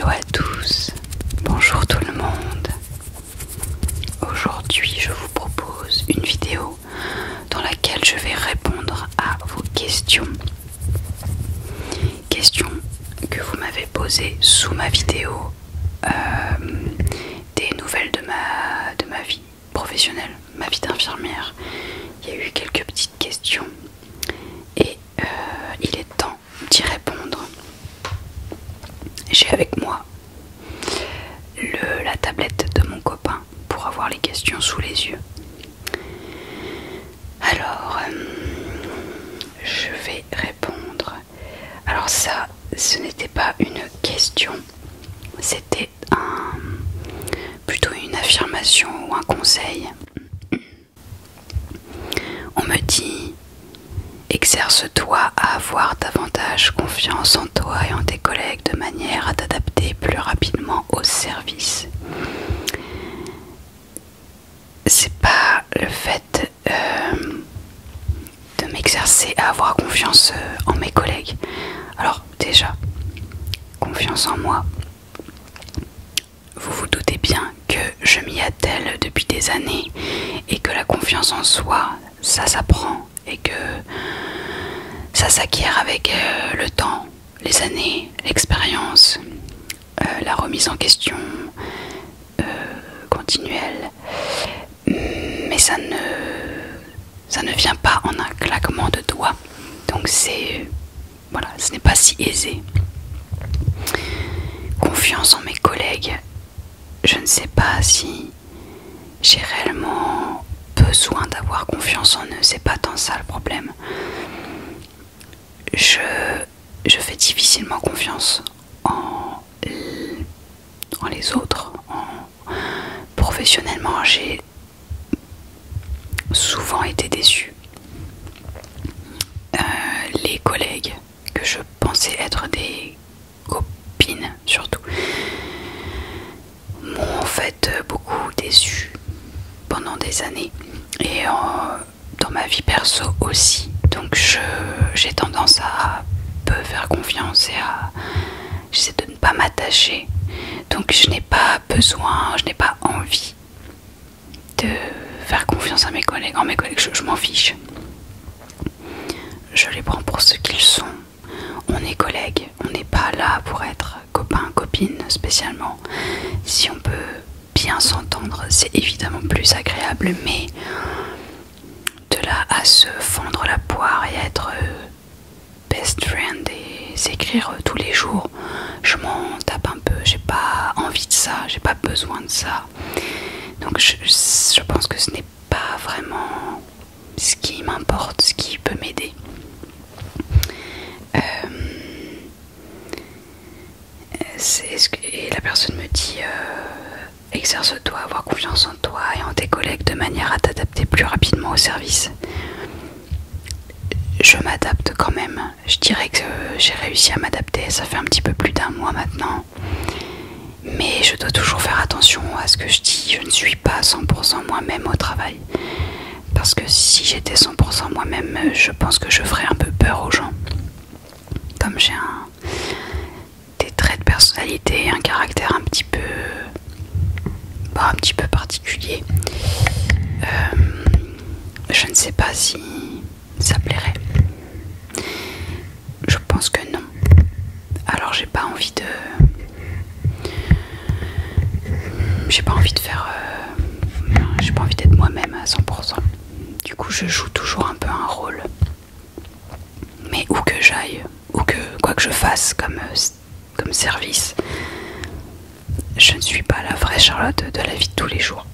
Bonjour à tous, bonjour tout le monde. Aujourd'hui je vous propose une vidéo dans laquelle je vais répondre à vos questions. Questions que vous m'avez posées sous ma vidéo des nouvelles de ma vie professionnelle, ma vie d'infirmière. Il y a eu quelques petites questions et il est temps d'y répondre. J'ai avec moi la tablette de mon copain pour avoir les questions sous les yeux. Alors, je vais répondre. Alors ça, ce n'était pas une question, c'était plutôt une affirmation ou un conseil. On me dit: exerce-toi à avoir davantage confiance en toi et en tes collègues de manière à t'adapter plus rapidement au service. C'est pas le fait de m'exercer à avoir confiance en mes collègues. Alors déjà, confiance en moi. Vous vous doutez bien que je m'y attelle depuis des années et que la confiance en soi, ça s'apprend et que ça s'acquiert avec le temps, les années, l'expérience, la remise en question continuelle. Mais ça ne vient pas en un claquement de doigts. Donc voilà, ce n'est pas si aisé. Confiance en mes collègues, je ne sais pas si j'ai réellement besoin d'avoir confiance en eux, c'est pas tant ça le problème. Je fais difficilement confiance en les autres. Professionnellement, j'ai souvent été déçue. Les collègues que je pensais être des copines surtout m'ont en fait beaucoup déçue pendant des années et dans ma vie perso aussi. Donc j'ai tendance à peu faire confiance et j'essaie de ne pas m'attacher. Donc je n'ai pas besoin, je n'ai pas envie de faire confiance à mes collègues. En mes collègues, je m'en fiche. Je les prends pour ce qu'ils sont. On est collègues, on n'est pas là pour être copain, copine spécialement. Si on peut bien s'entendre, c'est évidemment plus agréable, mais de là à se fendre la poire et être best friend et s'écrire tous les jours, je m'en tape un peu. J'ai pas envie de ça, j'ai pas besoin de ça. Donc je pense que ce n'est pas vraiment ce qui m'importe, ce qui peut m'aider. Et la personne me dit exerce-toi, avoir confiance en toi et en tes collègues de manière à t'adapter plus rapidement au service. Je m'adapte quand même. Je dirais que j'ai réussi à m'adapter, ça fait un petit peu plus d'un mois maintenant. Mais je dois toujours faire attention à ce que je dis. Je ne suis pas 100% moi-même au travail. Parce que si j'étais 100% moi-même, je pense que je ferais un peu peur aux gens. Comme j'ai des traits de personnalité, un caractère un petit peu particulier, je ne sais pas si ça plairait. Je pense que non. Alors j'ai pas envie de faire j'ai pas envie d'être moi-même à 100%. Du coup je joue toujours un peu un rôle. Mais où que j'aille, ou quoi que je fasse comme service, je ne suis pas la vraie Charlotte de la vie de tous les jours.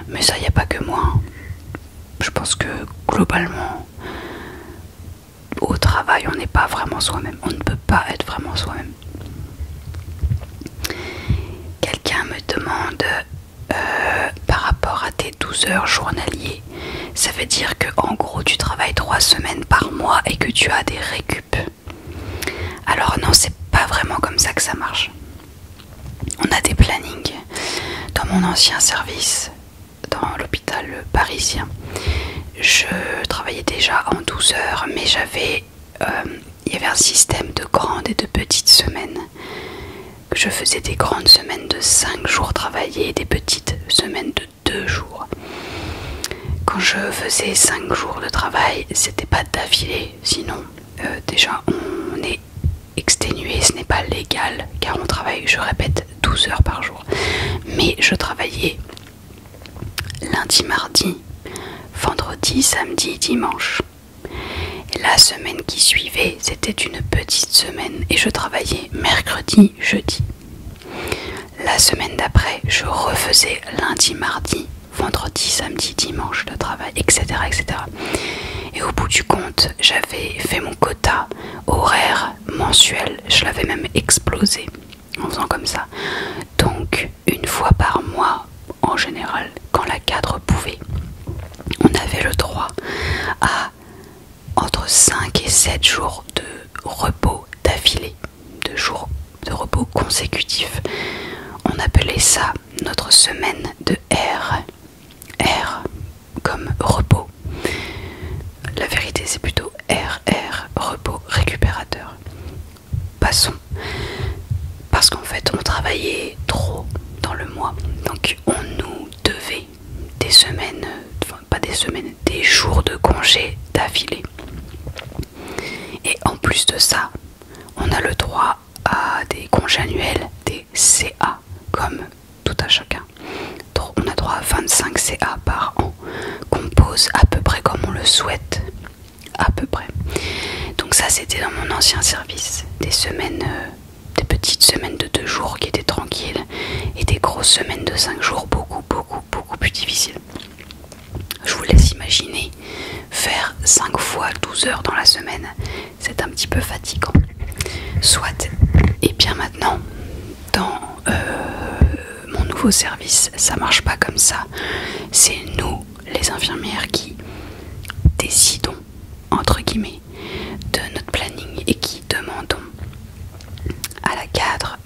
Mais ça, il n'y a pas que moi. Je pense que globalement, au travail, on n'est pas vraiment soi-même. On ne peut pas être vraiment soi-même. Quelqu'un me demande par rapport à tes 12 heures journaliers, ça veut dire que en gros tu travailles 3 semaines par mois et que tu as des récup. Alors non, c'est pas vraiment comme ça que ça marche. On a des plannings. Dans mon ancien service, dans l'hôpital parisien, je travaillais déjà en 12 heures, mais il y avait un système de grandes et de petites semaines que je faisais des grandes semaines de 5 jours travaillés et des petites semaines de 2 jours. Quand je faisais 5 jours de travail, c'était pas d'affilée, sinon déjà on est exténué, ce n'est pas légal car on travaille, je répète, 12 heures par jour. Mais je travaillais lundi, mardi, vendredi, samedi, dimanche. Et la semaine qui suivait, c'était une petite semaine et je travaillais mercredi, jeudi. La semaine d'après, je refaisais lundi, mardi, vendredi, samedi, dimanche de travail, etc., etc. Et au bout du compte, j'avais fait mon quota horaire mensuel. Je l'avais même explosé en faisant comme ça. Donc, une fois par mois, en général, quand la cadre pouvait, on avait le droit à entre 5 et 7 jours de repos d'affilée, de jours de repos consécutifs. On appelait ça notre semaine de R. R comme repos. La vérité, c'est plutôt RR, repos récupérateur. Passons. Parce qu'en fait, on travaillait trop dans le mois. Donc, on nous devait des semaines, enfin pas des semaines, des jours de congé d'affilée. Et en plus de ça, on a le droit à des congés annuels, des CA, comme tout à chacun. Donc, on a droit à 25 CA par an, qu'on pose à peu près comme on le souhaite. À peu près. Donc ça, c'était dans mon ancien service. Des semaines, des petites semaines de 2 jours qui étaient tranquilles et des grosses semaines de 5 jours beaucoup plus difficiles. Je vous laisse imaginer faire 5 fois 12 heures dans la semaine. C'est un petit peu fatigant. Soit. Et bien maintenant, dans mon nouveau service, ça marche pas comme ça. C'est nous, les infirmières, qui décidons, entre guillemets, de notre planning et qui demandons à la cadre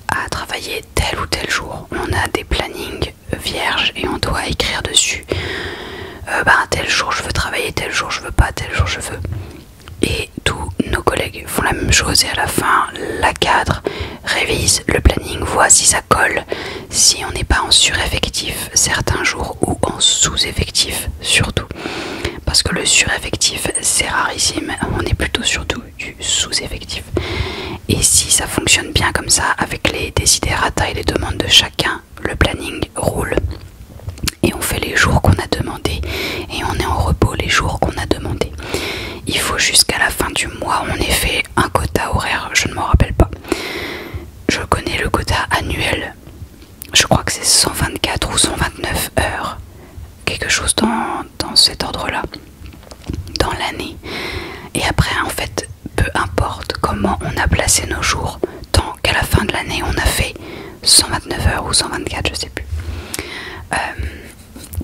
à travailler tel ou tel jour. On a des plannings vierges et on doit écrire dessus tel jour je veux travailler, tel jour je veux pas, tel jour je veux. Et tous nos collègues font la même chose et à la fin, la cadre révise le planning, voit si ça colle, si on n'est pas en sureffectif certains jours ou en sous-effectif surtout. Parce que le sureffectif, c'est rarissime, on est plutôt surtout du sous-effectif. Et si ça fonctionne bien comme ça, avec les desiderata et les demandes de chacun, le planning roule. Et on fait les jours qu'on a demandé et on est en repos les jours qu'on a demandé. Il faut jusqu'à la fin du mois, on ait fait un quota horaire, je ne m'en rappelle pas. Je connais le quota annuel, je crois que c'est 124 ou 129 heures. Quelque chose dans cet ordre-là, dans l'année. Et après, en fait, peu importe comment on a placé nos jours, tant qu'à la fin de l'année, on a fait 129 heures ou 124, je sais plus.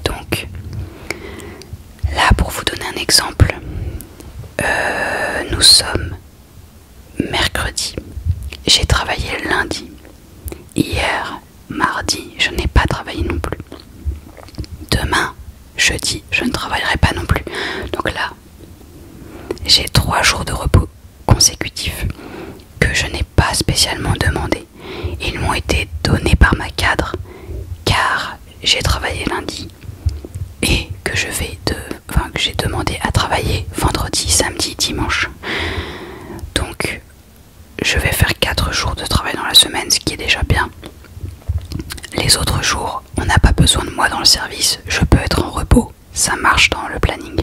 Donc, là, pour vous donner un exemple, nous sommes mercredi. J'ai travaillé lundi. Hier, mardi, je n'ai pas travaillé non plus. Demain, jeudi, je ne travaillerai pas non plus. Donc là, j'ai 3 jours de repos consécutifs que je n'ai pas spécialement demandé. Ils m'ont été donnés par ma cadre car j'ai travaillé lundi et que j'ai demandé à travailler vendredi, samedi, dimanche. Donc je vais faire 4 jours de travail dans la semaine, ce qui est déjà bien. Les autres jours, on n'a pas besoin de moi dans le service, je peux être en repos, ça marche dans le planning.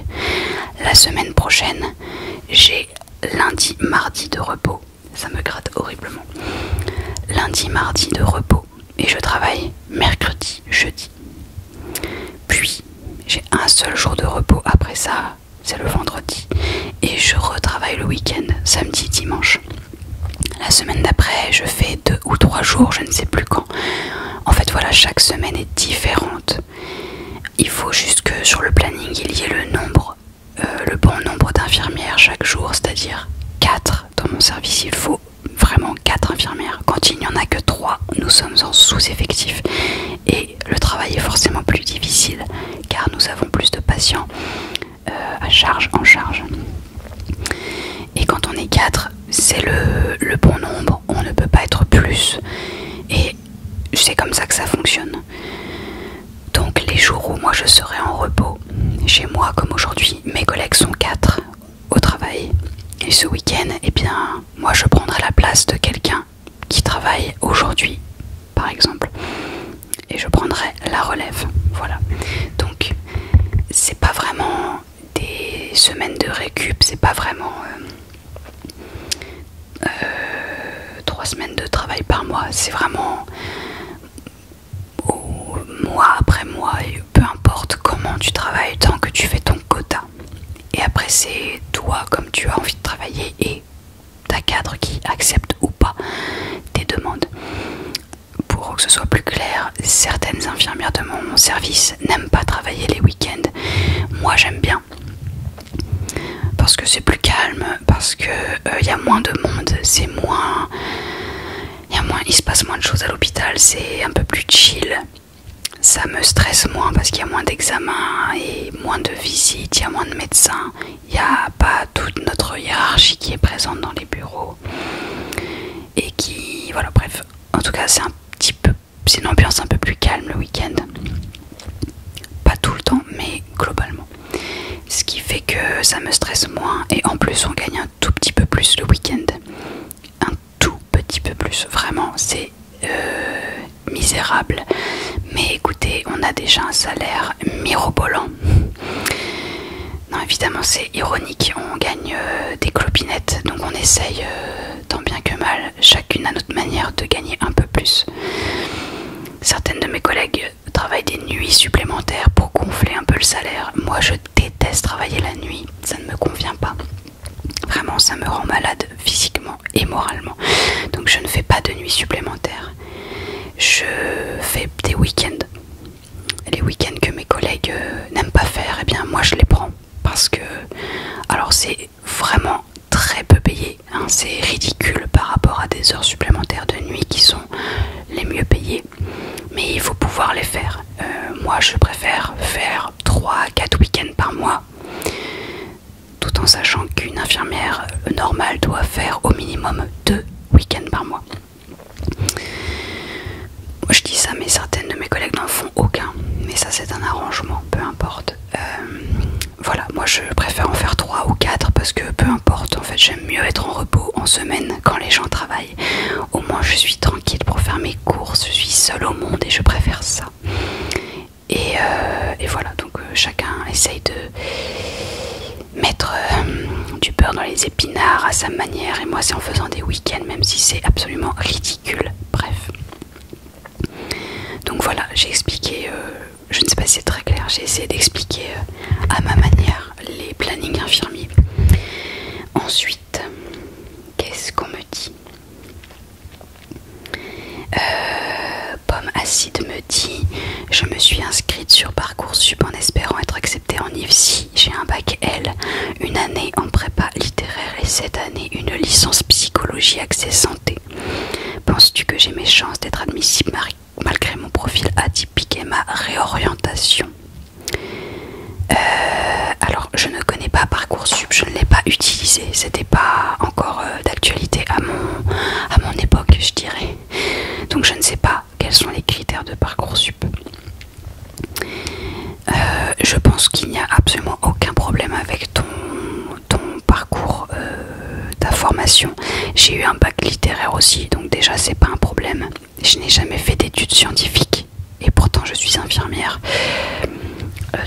La semaine prochaine, j'ai lundi, mardi de repos, ça me gratte horriblement. Lundi, mardi de repos, et je travaille mercredi, jeudi. Puis, j'ai un seul jour de repos, après ça, c'est le vendredi. Et je retravaille le week-end, samedi, dimanche. La semaine d'après, je fais 2 ou 3 jours, je ne sais plus quand. En fait, voilà, chaque semaine est différente. Il faut juste que sur le planning, il y ait le bon nombre d'infirmières chaque jour, c'est-à-dire 4. Dans mon service, il faut vraiment 4 infirmières. Quand il n'y en a que 3, nous sommes en sous-effectif. Et le travail est forcément plus difficile, car nous avons plus de patients en charge. Et quand on est 4, c'est le bon nombre. On ne peut pas être plus aujourd'hui, par exemple, et je prendrai la relève. Voilà. Donc, c'est pas vraiment des semaines de récup, c'est pas vraiment 3 semaines de travail par mois, c'est vraiment mois après mois, et peu importe comment tu travailles, tant que tu fais ton quota. Et après, c'est toi comme tu as envie de travailler et ta cadre qui accepte ou pas tes demandes. Pour que ce soit plus clair, certaines infirmières de mon service n'aiment pas travailler les week-ends. Moi, j'aime bien. Parce que c'est plus calme, parce que y a moins de monde, c'est moins... il se passe moins de choses à l'hôpital, c'est un peu plus chill. Ça me stresse moins parce qu'il y a moins d'examens et moins de visites, il y a moins de médecins, il n'y a pas toute notre hiérarchie qui est présente dans les bureaux. Et qui... voilà, bref. En tout cas, c'est une ambiance un peu plus calme le week-end. Pas tout le temps, mais globalement. Ce qui fait que ça me stresse moins et en plus on gagne un tout petit peu plus le week-end. Un tout petit peu plus, vraiment, c'est misérable. Mais écoutez, on a déjà un salaire mirobolant. Non, évidemment, c'est ironique, on gagne des clopinettes, donc on essaye tant bien que mal, chacune à notre manière, de gagner un peu plus. Certaines de mes collègues travaillent des nuits supplémentaires pour gonfler un peu le salaire. Moi, je déteste travailler la nuit, ça ne me convient pas. Vraiment, ça me rend malade physiquement et moralement. Donc je ne fais pas de nuits supplémentaires. Je fais des week-ends. Les week-ends que mes collègues n'aiment pas faire, eh bien moi je les prends. Parce que, alors c'est vraiment très peu payé, hein, c'est ridicule par rapport à des heures supplémentaires de nuit qui sont les mieux payées. Mais il faut pouvoir les faire. Moi je préfère faire 3 à 4 week-ends par mois. Tout en sachant qu'une infirmière normale doit faire au minimum 2 week-ends par mois. Moi je dis ça, mais certaines de mes collègues n'en font aucun. Mais ça c'est un arrangement, peu importe. Voilà, moi je préfère en faire 3 ou 4 parce que peu importe, en fait j'aime mieux être en repos en semaine quand les gens travaillent. Au moins je suis tranquille pour faire mes courses, je suis seule au monde et je préfère ça. Et voilà, donc chacun essaye de mettre du beurre dans les épinards à sa manière, et moi c'est en faisant des week-ends, même si c'est absolument ridicule. Bref. Donc voilà, j'ai expliqué, je ne sais pas si c'est très clair, j'ai essayé d'expliquer à ma manière les plannings infirmiers. Ensuite, qu'est-ce qu'on me dit? Pomme Acide me dit: je me suis inscrite sur Parcoursup en espérant être acceptée en IFSI. J'ai un bac L, une année en prépa littéraire et cette année une licence psychologie axée santé. Penses-tu que j'ai mes chances d'être admissible malgré mon profil atypique et ma réorientation? Alors je ne connais pas Parcoursup, je ne l'ai pas utilisé, c'était pas encore d'actualité à mon époque, je dirais. Donc je ne sais pas quels sont les critères de Parcoursup. Je pense qu'il n'y a absolument aucun problème avec ton parcours, ta formation. J'ai eu un bac littéraire aussi, donc déjà c'est pas un problème. Je n'ai jamais fait d'études scientifiques et pourtant je suis infirmière.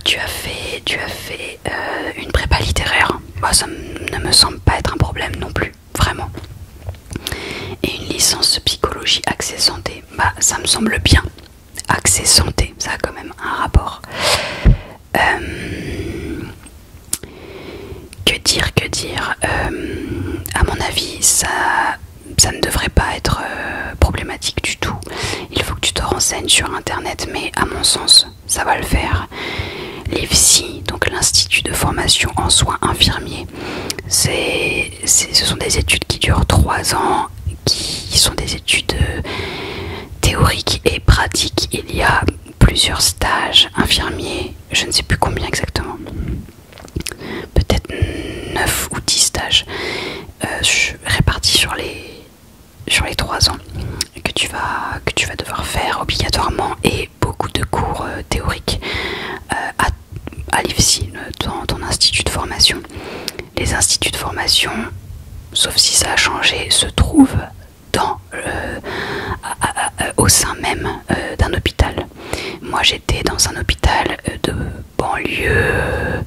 Tu as fait une prépa littéraire, bah, ça ne me semble pas être un problème non plus, vraiment. Et une licence psychologie axée santé, bah ça me semble bien. Axée santé, ça a quand même un rapport. Que dire à mon avis, ça ne devrait pas être problématique du tout. Il faut que tu te renseignes sur internet, mais à mon sens, ça va le faire. L'IFSI, donc l'Institut de formation en soins infirmiers, ce sont des études qui durent 3 ans, qui sont des études théoriques et pratiques. Il y a plusieurs stages infirmiers, je ne sais plus combien exactement, peut-être 9 ou 10 stages répartis sur les 3 ans que tu vas devoir faire obligatoirement, et beaucoup de cours théoriques à l'IFSI, dans ton institut de formation. Les instituts de formation, sauf si ça a changé, se trouvent j'étais dans un hôpital de banlieue,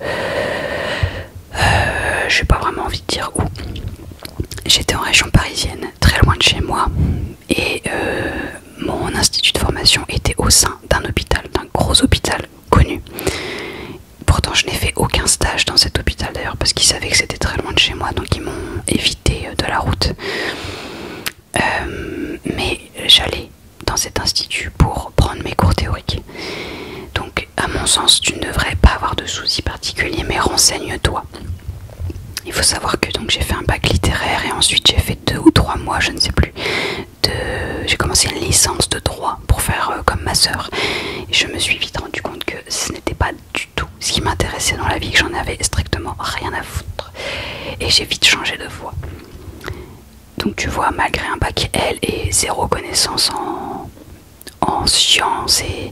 j'ai pas vraiment envie de dire où. J'étais en région parisienne, très loin de chez moi, et mon institut de formation était au sein d'un hôpital, d'un gros hôpital connu. Pourtant je n'ai fait aucun stage dans cet hôpital d'ailleurs, parce qu'ils savaient que c'était très loin de chez moi, donc ils m'ont évité de la route. Mais j'allais dans cet institut pour prendre mes cours théoriques. Donc à mon sens tu ne devrais pas avoir de soucis particuliers, mais renseigne-toi. Il faut savoir que donc j'ai fait un bac littéraire et ensuite j'ai fait 2 ou 3 mois, je ne sais plus, j'ai commencé une licence de droit pour faire comme ma sœur. Et je me suis vite rendu compte que ce n'était pas du tout ce qui m'intéressait dans la vie, que j'en avais strictement rien à foutre. Et j'ai vite changé de voie. Donc tu vois, malgré un bac L et zéro connaissance en sciences et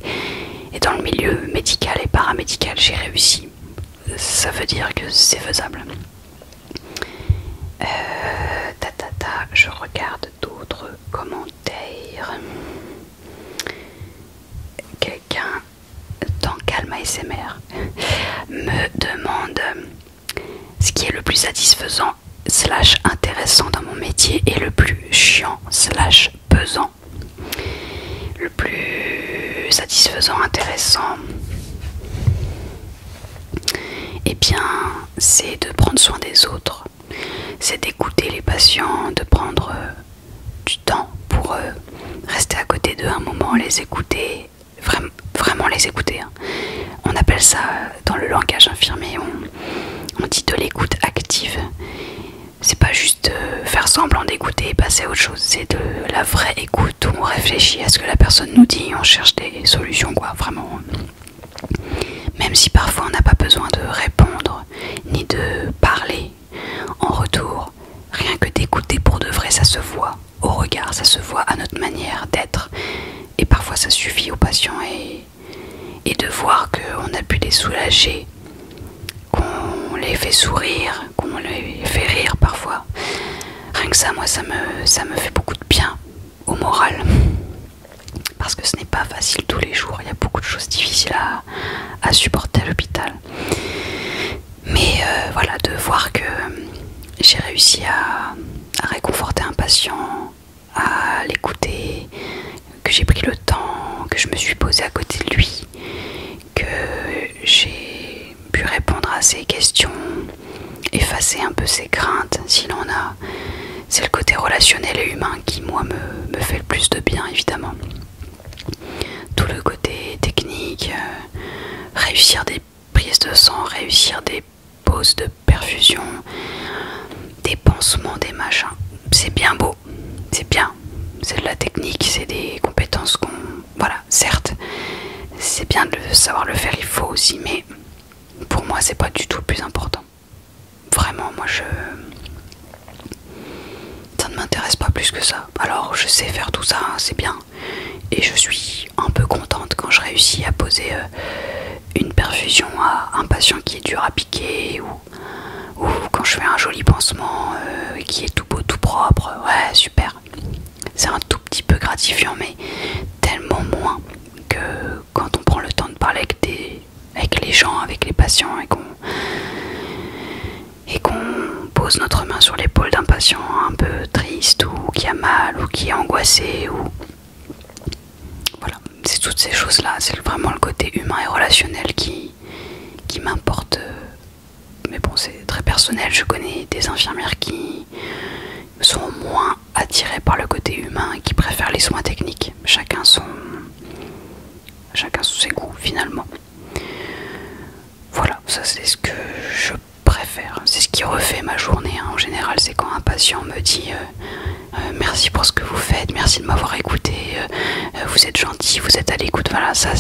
dans le milieu médical et paramédical, j'ai réussi. Ça veut dire que c'est faisable. Je regarde d'autres commentaires. Quelqu'un dans Calme ASMR me demande ce qui est le plus satisfaisant / intéressant dans mon métier et le plus chiant / pesant. Le plus satisfaisant, intéressant, eh bien c'est de prendre soin des autres, c'est d'écouter les patients, de prendre du temps pour rester à côté d'eux un moment, les écouter, vraiment les écouter, hein. On appelle ça dans le langage infirmier, on dit de l'écoute active. C'est pas juste faire semblant d'écouter et passer à autre chose, c'est de la vraie écoute où on réfléchit à ce que la personne nous dit, on cherche des solutions, quoi, vraiment. Même si parfois on n'a pas besoin de répondre ni de parler en retour, rien que d'écouter pour de vrai, ça se voit au regard, ça se voit à notre manière d'être, et parfois ça suffit aux patients et de voir qu'on a pu les soulager, qu'on les fait sourire, qu'on les fait rire parfois. Rien que ça, moi ça me fait beaucoup de bien au moral, parce que ce n'est pas facile tous les jours, il y a beaucoup de choses difficiles à supporter à l'hôpital. Mais voilà, de voir que j'ai réussi à réconforter un patient, à l'écouter, que j'ai pris le temps, que je me suis posée à côté de lui, que j'ai pu répondre à ses questions, effacer un peu ses craintes s'il en a. C'est le côté relationnel et humain qui, moi, me fait le plus de bien, évidemment. Tout le côté technique, réussir des prises de sang, réussir des poses de perfusion, des pansements, des machins, c'est bien beau, c'est bien, c'est de la technique, c'est des compétences qu'on... Voilà, certes, c'est bien de savoir le faire, il faut aussi, mais pour moi c'est pas du tout le plus important. Vraiment, moi ça ne m'intéresse pas plus que ça. Alors je sais faire tout ça, c'est bien, et je suis un peu contente quand je réussis à poser une perfusion à un patient qui est dur à piquer, ou quand je fais un joli pansement qui est tout beau, tout propre. Ouais, super. C'est un tout petit peu gratifiant, mais tellement moins que quand on prend le temps de parler avec les gens, avec les patients, et qu'on pose notre main sur l'épaule d'un patient un peu triste, ou qui a mal, ou qui est angoissé, ou... Voilà, c'est toutes ces choses-là, c'est vraiment le côté humain et relationnel qui m'importe. Mais bon, c'est très personnel, je connais des infirmières qui sont moins attirées par le côté humain et qui préfèrent les soins techniques. Chacun ses goûts, finalement. Voilà, ça c'est ce que je préfère, c'est ce qui refait ma journée, hein. En général, c'est quand un patient me dit merci pour ce que vous faites, merci de m'avoir écouté, vous êtes gentil, vous êtes à l'écoute. Voilà, ça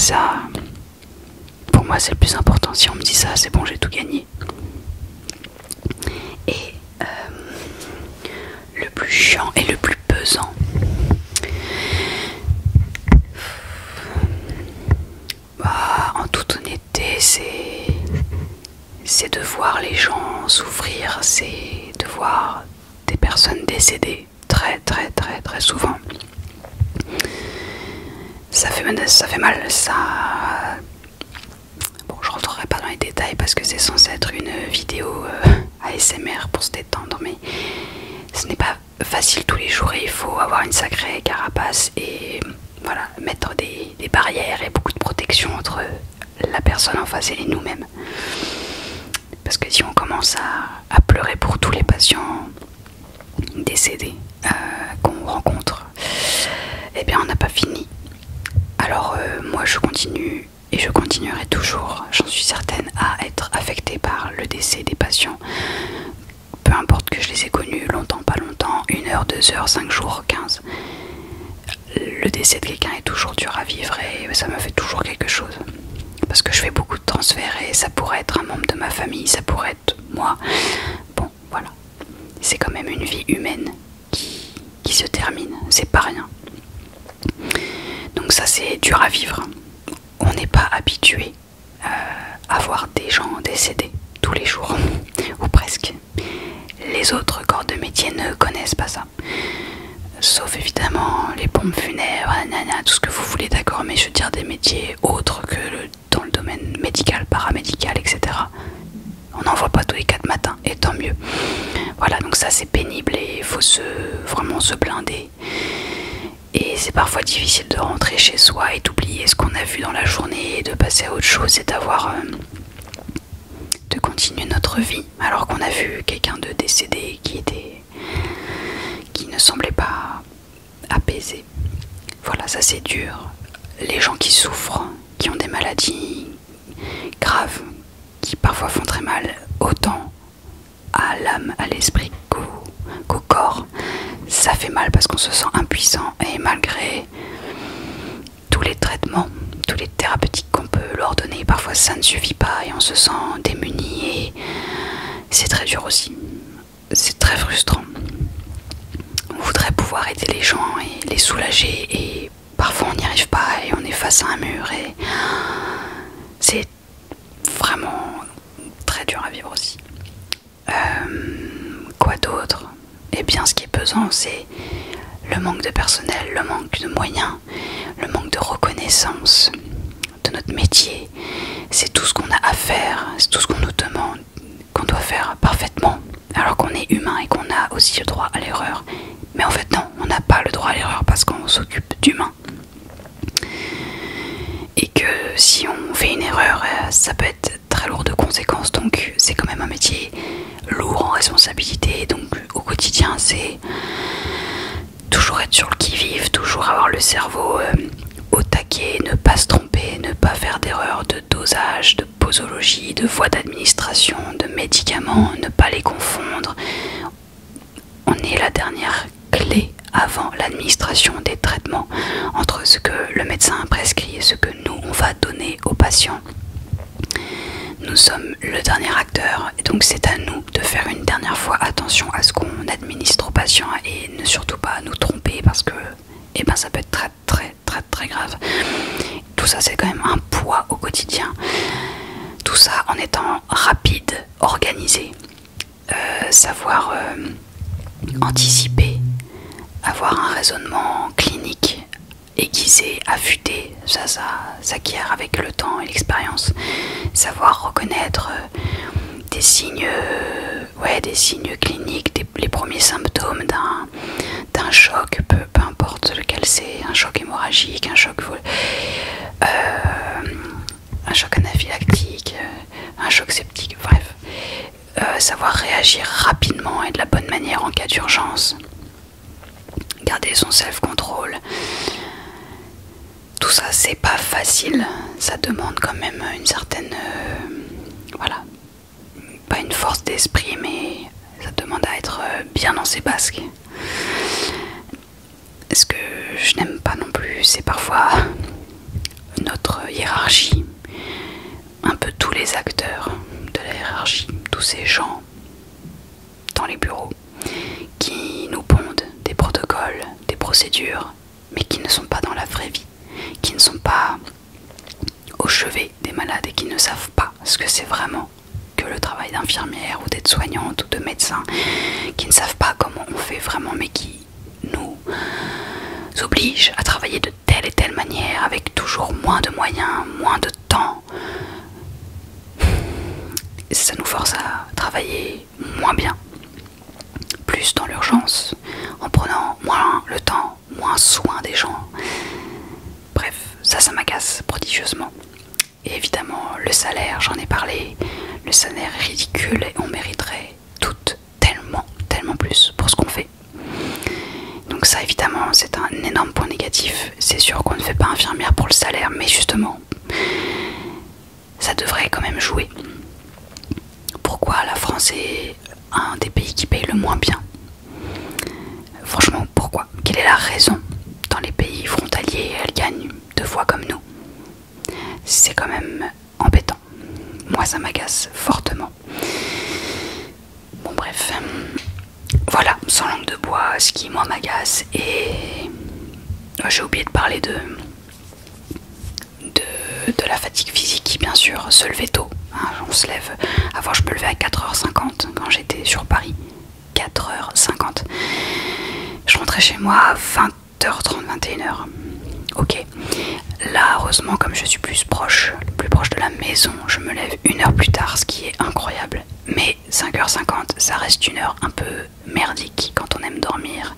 pour moi c'est le plus important. Si on me dit ça, c'est bon, j'ai tout gagné. Et le plus chiant et le plus pesant, en toute honnêteté, c'est de voir les gens souffrir, c'est de voir des personnes décédées très très très très souvent. ça fait mal, ça... Bon, je rentrerai pas dans les détails parce que c'est censé être une vidéo ASMR pour se détendre, mais ce n'est pas facile tous les jours et il faut avoir une sacrée carapace et voilà, mettre des barrières et beaucoup de protection entre la personne en face et nous-mêmes. Parce que si on commence à pleurer pour tous les patients décédés qu'on rencontre, eh bien on n'a pas fini. Alors moi je continue et je continuerai toujours, j'en suis certaine, à être affectée par le décès des patients. Peu importe que je les ai connus longtemps, pas longtemps, 1 heure, 2 heures, 5 jours, 15. Le décès de quelqu'un est toujours dur à vivre et ça me fait toujours quelque chose. Parce que je fais beaucoup de transferts et ça pourrait être un membre de ma famille, ça pourrait être moi. Bon, voilà. C'est quand même une vie humaine qui se termine, c'est pas rien. Donc ça c'est dur à vivre. On n'est pas habitué à voir des gens décédés tous les jours, ou presque. Les autres corps de métier ne connaissent pas ça. Sauf évidemment les pompes funèbres, tout ce que vous voulez, d'accord, mais je veux dire des métiers autres que dans le domaine médical, paramédical, etc. On n'en voit pas tous les 4 matins, et tant mieux. Voilà, donc ça c'est pénible et il faut vraiment se blinder. Et c'est parfois difficile de rentrer chez soi et d'oublier ce qu'on a vu dans la journée et de passer à autre chose et de continuer notre vie alors qu'on a vu quelqu'un de décédé qui ne semblait pas apaisé. Voilà, ça c'est dur. Les gens qui souffrent, qui ont des maladies graves, qui parfois font très mal, autant à l'âme, à l'esprit qu'au corps, ça fait mal parce qu'on se sent impuissant et malgré tous les traitements, tous les thérapeutiques qu'on peut leur donner, parfois ça ne suffit pas et on se sent démuni et c'est très dur aussi. C'est très frustrant. On voudrait pouvoir aider les gens et les soulager et parfois on n'y arrive pas et on est face à un mur et c'est vraiment très dur à vivre aussi. Quoi d'autre? Eh bien ce qui est pesant c'est le manque de personnel, le manque de moyens, le manque de reconnaissance de notre métier. C'est tout ce qu'on a à faire, c'est tout ce qu'on nous demande, qu'on doit faire parfaitement alors qu'on est humain et qu'on a aussi le droit à l'erreur. Mais en fait non, on n'a pas le droit à l'erreur parce qu'on s'occupe d'humains. Et que si on fait une erreur, ça peut être très lourd de conséquences. Donc c'est quand même un métier lourd en responsabilité. Donc au quotidien c'est toujours être sur le qui-vive, toujours avoir le cerveau au taquet, ne pas se tromper, ne pas faire d'erreur de dosage, de posologie, de voie d'administration, de médicaments, ne pas les confondre. On est la dernière clé avant l'administration des traitements entre ce que le médecin prescrit et ce que nous on va donner aux patients. Nous sommes le dernier acteur et donc c'est à nous de faire une dernière fois attention à ce qu'on administre aux patients et ne surtout pas nous tromper parce que ça peut être très très très très grave. Tout ça c'est quand même un poids au quotidien. Tout ça en étant rapide, organisé, savoir anticiper, avoir un raisonnement clinique aiguisé, affûté, ça s'acquiert avec le temps et l'expérience. Savoir reconnaître des signes cliniques, les premiers symptômes d'un choc, peu importe lequel c'est, un choc hémorragique, un choc anaphylactique, un choc septique, bref. Savoir réagir rapidement et de la bonne manière en cas d'urgence. Garder son self-control. Tout ça c'est pas facile, ça demande quand même une certaine pas une force d'esprit mais ça demande à être bien dans ses basques. Ce que je n'aime pas non plus c'est parfois notre hiérarchie, un peu tous les acteurs de la hiérarchie, tous ces gens dans les bureaux qui nous pondent des protocoles, des procédures mais qui ne sont pas dans la vraie vie, qui ne sont pas au chevet des malades et qui ne savent pas ce que c'est vraiment que le travail d'infirmière ou d'aide-soignante ou de médecin, qui ne savent pas comment on fait vraiment mais qui nous obligent à travailler de telle et telle manière moins de temps. Ça nous force à travailler moins bien, plus dans l'urgence, en prenant moins le temps, moins soin des gens. Bref, ça m'agace prodigieusement. Et évidemment, le salaire, j'en ai parlé, le salaire est ridicule et on mériterait toutes tellement plus pour ce qu'on fait. Donc ça, évidemment, c'est un énorme point négatif. C'est sûr qu'on ne fait pas infirmière pour le salaire, mais justement, ça devrait quand même jouer. Pourquoi la France est un des pays qui paye le moins bien? Franchement, pourquoi? Quelle est la raison? Dans les pays frontaliers, elles gagnent 2 fois comme nous. C'est quand même embêtant. Moi, ça m'agace fortement. Bon, bref. Voilà, sans langue de bois, ce qui, moi, m'agace. Et j'ai oublié de parler de la fatigue physique, bien sûr. Se lever tôt. Hein, on se lève. Avant, je me levais à 4h50 quand j'étais sur Paris. 4h50. Je rentrais chez moi à 20h30, 21h. Ok. Là, heureusement, comme je suis plus proche de la maison, je me lève 1 heure plus tard, ce qui est incroyable. Mais 5h50, ça reste une heure un peu merdique quand on aime dormir.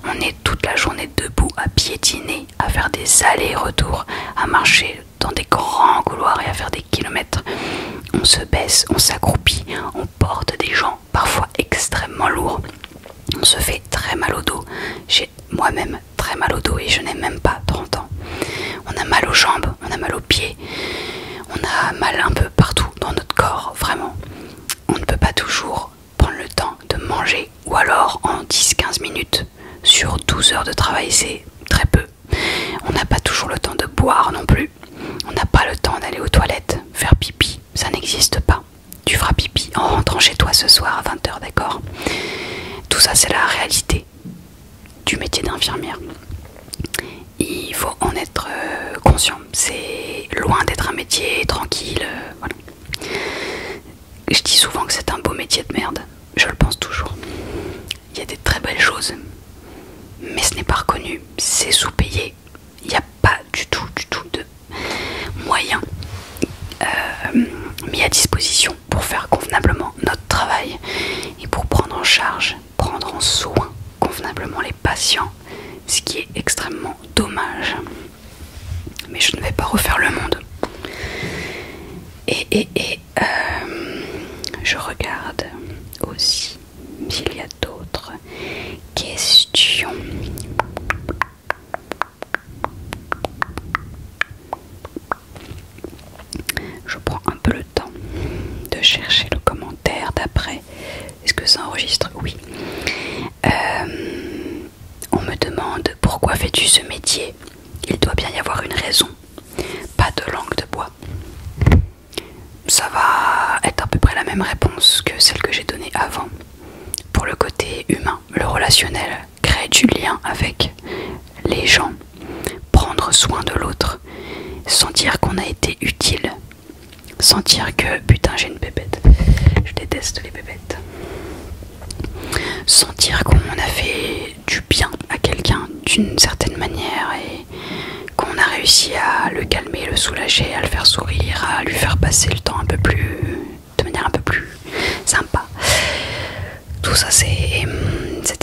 On est toute la journée debout à piétiner, à faire des allers-retours, à marcher dans des grands couloirs et à faire des kilomètres. On se baisse, on s'accroupit, on porte des gens parfois extrêmement lourds. On se fait très mal au dos. J'ai moi-même très mal au dos et je n'ai même pas 30 ans. On a mal aux jambes, on a mal aux pieds, on a mal un peu partout dans notre corps, vraiment. On ne peut pas toujours prendre le temps de manger, ou alors en 10-15 minutes sur 12 heures de travail, c'est très peu. On n'a pas toujours le temps de boire non plus. On n'a pas le temps d'aller aux toilettes, faire pipi, ça n'existe pas. Tu feras pipi en rentrant chez toi ce soir à 20h, d'accord? Tout ça, c'est la réalité du métier d'infirmière. Il faut en être conscient. C'est loin d'être un métier tranquille. Voilà. Je dis souvent que c'est un beau métier de merde. Je le pense toujours. Il y a des très belles choses, mais ce n'est pas reconnu. C'est sous-payé. Il n'y a pas du tout de moyens mis à disposition pour faire convenablement notre travail et pour prendre en charge, prendre en soin convenablement les patients, ce qui est extrêmement dommage. Mais je ne vais pas refaire le monde. Je regarde aussi s'il y a d'autres questions. Je prends un peu le temps de chercher le commentaire d'après. Est-ce que ça enregistre? Oui. On me demande pourquoi fais-tu ce métier? Il doit bien y avoir une raison. Pas de langue de bois. Ça va être à peu près la même réponse que celle que j'ai donnée avant. Pour le côté humain, le relationnel, créer du lien avec les gens, prendre soin de l'autre, sentir qu'on a été utile, sentir que putain j'ai une bébête, je déteste les bébêtes, sentir qu'on a fait du bien à quelqu'un d'une certaine manière et qu'on a réussi à le calmer, le soulager, à le faire sourire, à lui faire passer le temps de manière un peu plus sympa. Tout ça c'est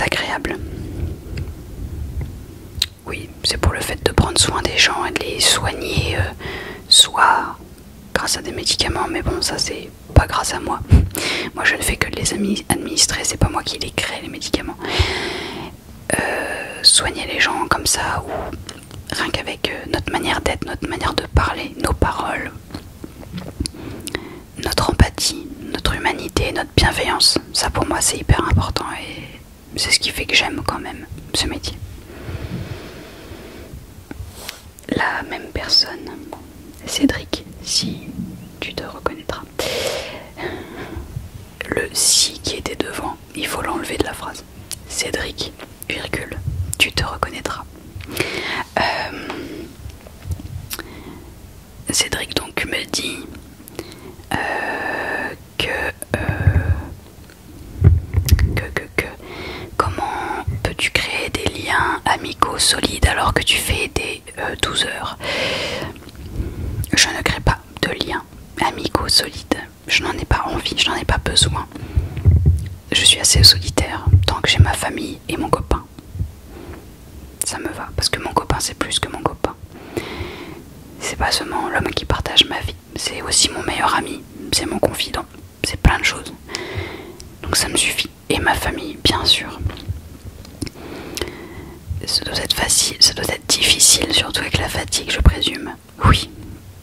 agréable. Oui, c'est pour le fait de prendre soin des gens et de les soigner, soit grâce à des médicaments, mais bon, ça c'est pas grâce à moi. Moi je ne fais que de les administrer, c'est pas moi qui les crée les médicaments. Soigner les gens comme ça, ou rien qu'avec notre manière d'être, notre manière de parler, nos paroles, notre empathie, notre humanité, notre bienveillance, ça pour moi c'est hyper important et c'est ce qui fait que j'aime quand même ce métier. La même personne, Cédric, si tu te reconnaîtras. Le si qui était devant, il faut l'enlever de la phrase. Cédric, virgule, tu te reconnaîtras. Cédric donc me dit comment peux-tu créer des liens amicaux solides alors que tu fais des 12 heures? Je ne crée pas de liens amicaux solides. Je n'en ai pas envie, je n'en ai pas besoin. Je suis assez solitaire tant que j'ai ma famille et mon copain. Ça me va, parce que mon copain c'est plus que mon copain. C'est pas seulement l'homme qui partage ma vie, c'est aussi mon meilleur ami, c'est mon confident, c'est plein de choses. Donc ça me suffit. Et ma famille, bien sûr. Ça doit être facile, ça doit être difficile, surtout avec la fatigue, je présume. Oui,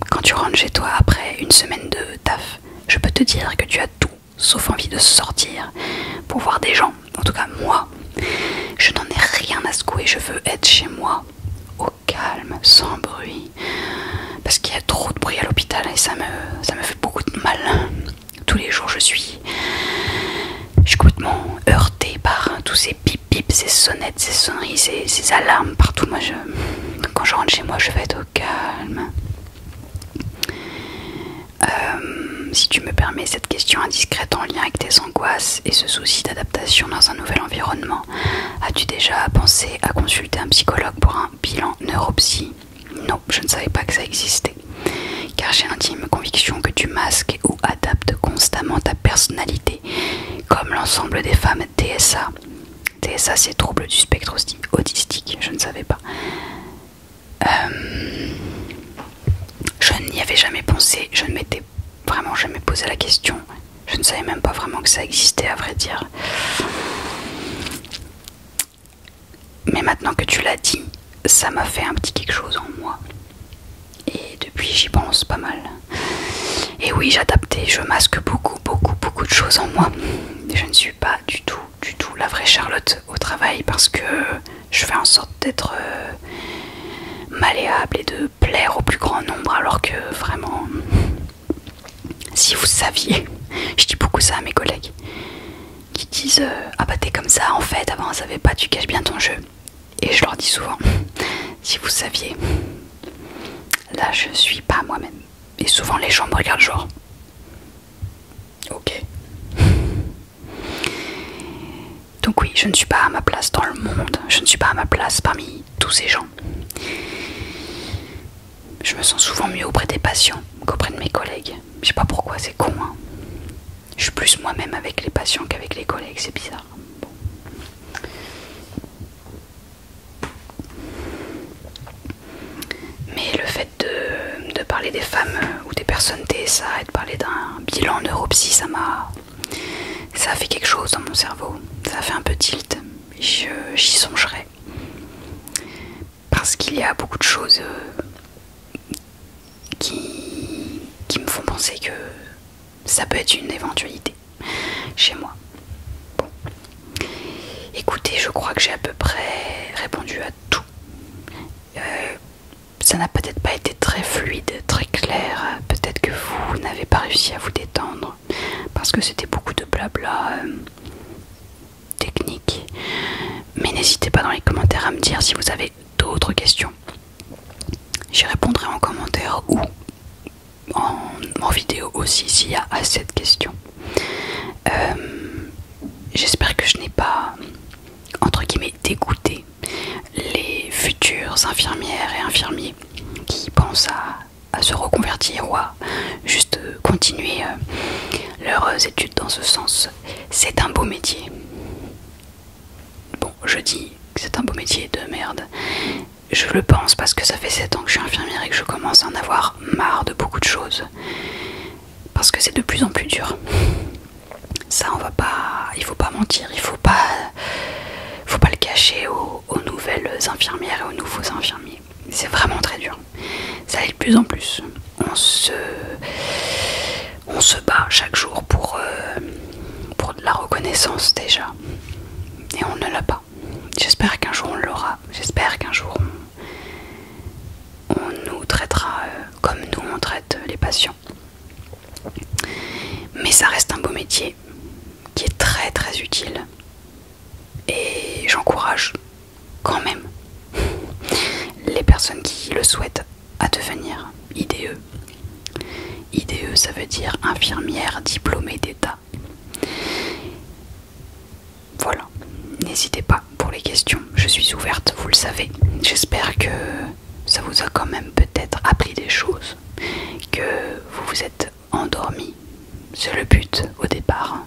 quand tu rentres chez toi après une semaine de taf, je peux te dire que tu as tout, sauf envie de sortir pour voir des gens. En tout cas, moi, je n'en ai rien à secouer, je veux être chez moi, au calme, sans bruit. Parce qu'il y a trop de bruit à l'hôpital et ça me fait beaucoup de mal. Tous les jours, je suis complètement heurtée par tous ces bip bip, ces sonnettes, ces sonneries, ces alarmes partout. Moi, quand je rentre chez moi, je vais être au calme. Si tu me permets cette question indiscrète en lien avec tes angoisses et ce souci d'adaptation dans un nouvel environnement, as-tu déjà pensé à consulter un psychologue pour un bilan neuropsy? Non, je ne savais pas que ça existait. Car j'ai l'intime conviction que tu masques ou adaptes constamment ta personnalité, comme l'ensemble des femmes TSA. TSA, c'est trouble du spectre autistique, je ne savais pas. Je n'y avais jamais pensé, je ne m'étais vraiment jamais posé la question. Je ne savais même pas vraiment que ça existait, à vrai dire. Mais maintenant que tu l'as dit, ça m'a fait un petit quelque chose en moi. Et depuis, j'y pense pas mal. Et oui, j'adapte et je masque beaucoup de choses en moi. Je ne suis pas du tout la vraie Charlotte au travail parce que je fais en sorte d'être malléable et de plaire au plus grand nombre, alors que vraiment, si vous saviez, je dis beaucoup ça à mes collègues qui disent ah bah t'es comme ça en fait, avant on savait pas, tu caches bien ton jeu. Et je leur dis souvent, si vous saviez, là je suis pas moi-même. Et souvent les gens me regardent genre ok. Donc oui, je ne suis pas à ma place dans le monde, je ne suis pas à ma place parmi tous ces gens. Je me sens souvent mieux auprès des patients qu'auprès de mes collègues. Je sais pas pourquoi, c'est con, hein. Je suis plus moi-même avec les patients qu'avec les collègues, c'est bizarre. Bon. Mais le fait de parler des femmes ou des personnes TSA et de parler d'un bilan neuropsy, ça a fait quelque chose dans mon cerveau. Ça a fait un peu tilt. J'y songerai. Parce qu'il y a beaucoup de choses qui me font penser que ça peut être une éventualité chez moi. Bon. Écoutez, je crois que j'ai à peu près répondu à tout. Ça n'a peut-être pas été très fluide, très clair. Peut-être que vous n'avez pas réussi à vous détendre parce que c'était beaucoup de blabla technique. Mais n'hésitez pas dans les commentaires à me dire si vous avez d'autres questions. J'y répondrai en commentaire ou en vidéo aussi s'il y a assez de questions. J'espère que je n'ai pas, entre guillemets, dégoûté les futures infirmières et infirmiers qui pensent à se reconvertir ou à juste continuer leurs études dans ce sens. C'est un beau métier. Bon, je dis que c'est un beau métier de merde. Je le pense parce que ça fait 7 ans que je suis infirmière et que je commence à en avoir marre de beaucoup de choses. Parce que c'est de plus en plus dur. Ça, il faut pas mentir, il faut pas le cacher aux nouvelles infirmières et aux nouveaux infirmiers. C'est vraiment très dur. Ça allait de plus en plus. On se bat chaque jour pour de la reconnaissance déjà. Et on ne l'a pas. J'espère qu'un jour on l'aura. J'espère qu'un jour on nous traitera comme nous on traite les patients. Mais ça reste un beau métier qui est très très utile. Et j'encourage quand même les personnes qui le souhaitent à devenir IDE. IDE, ça veut dire infirmière diplômée d'État. Voilà, n'hésitez pas pour les questions, je suis ouverte, vous le savez. J'espère que ça vous a quand même peut-être appris des choses, que vous vous êtes endormi. C'est le but au départ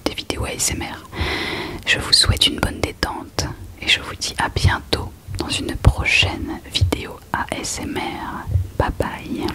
des vidéos ASMR. Je vous souhaite une bonne détente et je vous dis à bientôt dans une prochaine vidéo ASMR. Bye bye.